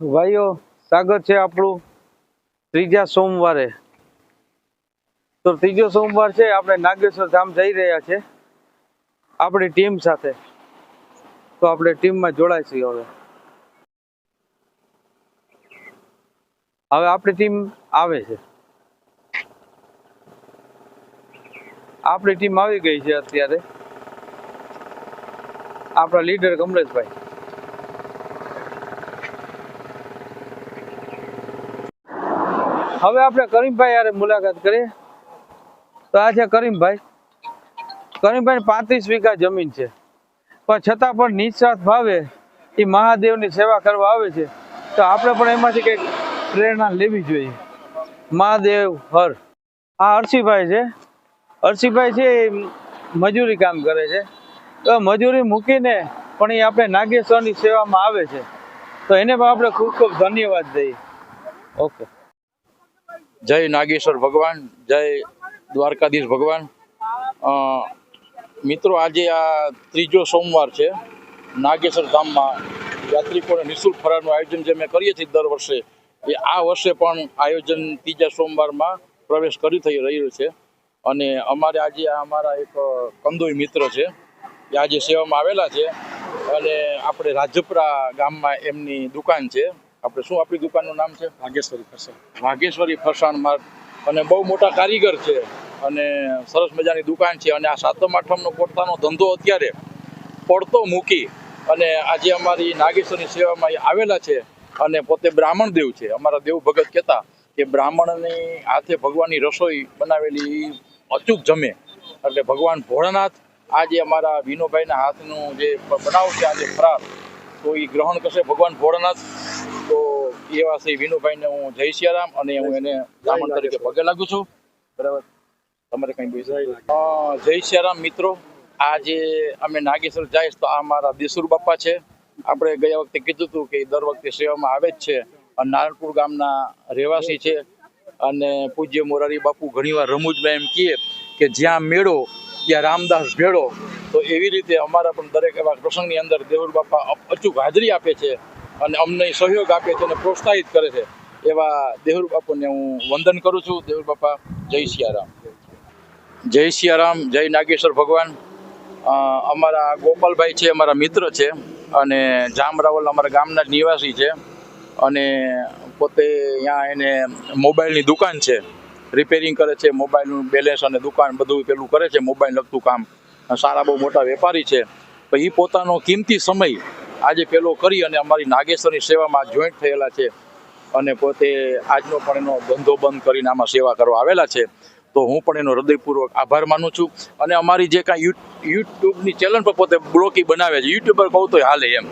ભાઈઓ, સ્વાગત છે આપણું ત્રીજા સોમવારે. તો ત્રીજો સોમવાર છે, આપણે નાગેશ્વર ધામ જઈ રહ્યા છે આપણી ટીમ સાથે. તો આપણે ટીમમાં જોડાઈશું. હવે આપણી ટીમ આવે છે. આપણી ટીમ આવી ગઈ છે અત્યારે. આપણા લીડર કમલેશભાઈ. હવે આપણે કરીમભાઈ યારે મુલાકાત કરીએ. તો આ છે કરીમભાઈ. કરીમભાઈ 35 વીઘા જમીન છે, પણ છતાં પણ નિસ્વાર્થ ભાવે એ મહાદેવની સેવા કરવા આવે છે. તો આપણે પણ એમાંથી કંઈક પ્રેરણા લેવી જોઈએ. મહાદેવ હર. આ અરસીભાઈ છે. અરસીભાઈ છે એ મજૂરી કામ કરે છે. તો મજૂરી મૂકીને પણ એ આપણે નાગેશ્વરની સેવામાં આવે છે. તો એને પણ આપણે ખૂબ ખૂબ ધન્યવાદ દઈએ. ઓકે. જય નાગેશ્વર ભગવાન, જય દ્વારકાધીશ ભગવાન. મિત્રો, આજે આ ત્રીજો સોમવાર છે. નાગેશ્વર ધામમાં યાત્રિકોને નિઃશુલ્ક ફરાળનું આયોજન જે અમે કરીએ છીએ દર વર્ષે, એ આ વર્ષે પણ આયોજન ત્રીજા સોમવારમાં પ્રવેશ કરી થઈ રહ્યું છે. અને અમારે આજે અમારા એક કંદોઈ મિત્ર છે, એ આજે સેવામાં આવેલા છે. અને આપણે રાજપરા ગામમાં એમની દુકાન છે. આપણે શું આપણી દુકાનનું નામ છે? વાઘેશ્વરી ફરસાણ. વાઘેશ્વરી ફરસાણ માર્ગ. અને બહુ મોટા કારીગર છે અને સરસ મજાની દુકાન છે. અને આ સાતમ આઠમનો પોતાનો ધંધો અત્યારે પડતો મૂકી અને આજે અમારી નાગેશ્વરની સેવામાં આવેલા છે. અને પોતે બ્રાહ્મણ દેવ છે. અમારા દેવ ભગત કહેતા કે બ્રાહ્મણની હાથે ભગવાનની રસોઈ બનાવેલી અચૂક જમે. એટલે ભગવાન ભોળાનાથ આજે અમારા વિનોભાઈના હાથનું જે બનાવ છે આજે ફરાર, તો એ ગ્રહણ કરશે ભગવાન ભોળાનાથ. તો એવા શ્રી વિનુભાઈને હું જય સિયારામ અને હું એને બ્રાહ્મણ તરીકે પગે લાગુ છું. બરાબર. તમારે કઈ જય સિયારામ મિત્રો. આજે અમે નાગેશ્વર જઈશ તો આ મારા દેસુર બાપા છે. આપણે ગયા વખતે કીધું હતું કે દર વખતે સેવામાં આવે જ છે. અને નારણપુર ગામના રહેવાસી છે. અને પૂજ્ય મોરારી બાપુ ઘણીવાર રમૂજમાં એમ કહે કે જ્યાં મેળો ત્યાં રામદાસ ભેળો. તો એવી રીતે અમારા પણ દરેક એવા પ્રસંગની અંદર દેવુર બાપા અચૂક હાજરી આપે છે અને અમને સહયોગ આપે છે અને પ્રોત્સાહિત કરે છે. એવા દેવુર બાપુને હું વંદન કરું છું. દેવુર બાપા જય સિયારામ. જય સિયારામ, જય નાગેશ્વર ભગવાન. અમારા ગોપાલભાઈ છે, અમારા મિત્ર છે અને જામરાવલ અમારા ગામના જ નિવાસી છે. અને પોતે અહીંયા એને મોબાઈલની દુકાન છે, રિપેરિંગ કરે છે. મોબાઈલનું બેલેન્સ અને દુકાન બધું પેલું કરે છે, મોબાઈલ લગતું કામ. સારા બહુ મોટા વેપારી છે. તો એ પોતાનો કિંમતી સમય આજે પેલો કરી અને અમારી નાગેશ્વરની સેવામાં જોઈન્ટ થયેલા છે. અને પોતે આજનો પણ એનો ધંધો બંધ કરીને આમાં સેવા કરવા આવેલા છે. તો હું પણ એનો હૃદયપૂર્વક આભાર માનું છું. અને અમારી જે કાંઈ યુટ્યુબની ચેનલ પર પોતે બ્લોગી બનાવે છે, યુટ્યુબર કહું તો હાલે એમ.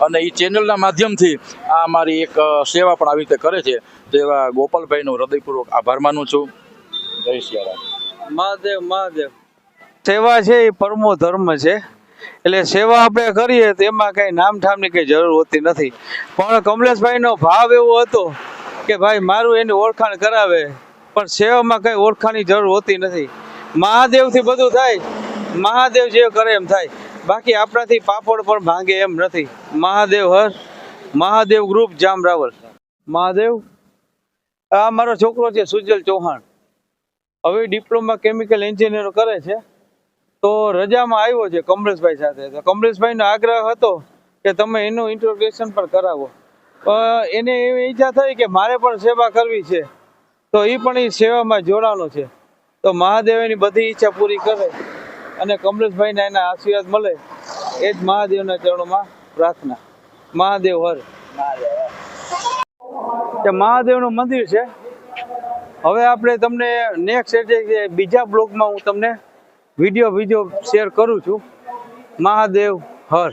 અને એ ચેનલના માધ્યમથી આ અમારી એક સેવા પણ આવી રીતે કરે છે. તો એવા ગોપાલભાઈનો હૃદયપૂર્વક આભાર માનું છું. જય સિયારામ. મહાદેવ મહાદેવ. સેવા છે એ પરમો ધર્મ છે. એટલે સેવા આપણે કરીએ તો એમાં કઈ નામઠામની કઈ જરૂર હોતી નથી. પણ કમલેશભાઈનો ભાવ એવો હતો કે ભાઈ મારું એની ઓળખાણ કરાવે, પણ સેવામાં કઈ ઓળખાણની જરૂર હોતી નથી. મહાદેવથી બધું થાય. મહાદેવ જે કરે એમ થાય. બાકી આપણાથી પાપડ પણ ભાંગે એમ નથી. મહાદેવ હર. મહાદેવ ગ્રુપ જામરાવલ. મહાદેવ. આ મારો છોકરો છે સુજલ ચૌહાણ. હવે ડિપ્લોમા કેમિકલ એન્જિનિયર કરે છે. તો રજામાં આવ્યો છે કમલેશભાઈ સાથે. તો કમલેશભાઈનો આગ્રહ હતો કે તમે એનું ઇન્ટ્રોડક્શન પણ કરાવો. એને એવી ઈચ્છા થઈ કે મારે પણ સેવા કરવી છે. તો એ પણ એ સેવામાં જોડાવાનો છે. તો મહાદેવ એની બધી ઈચ્છા પૂરી કરે અને કમલેશભાઈને એના આશીર્વાદ મળે, એ જ મહાદેવના ચરણોમાં પ્રાર્થના. મહાદેવ હર. મહાદેવનું મંદિર છે. હવે આપણે તમને નેક્સ્ટ એટલે બીજા બ્લોગમાં હું તમને વિડીયો શેર કરું છું. મહાદેવ હર.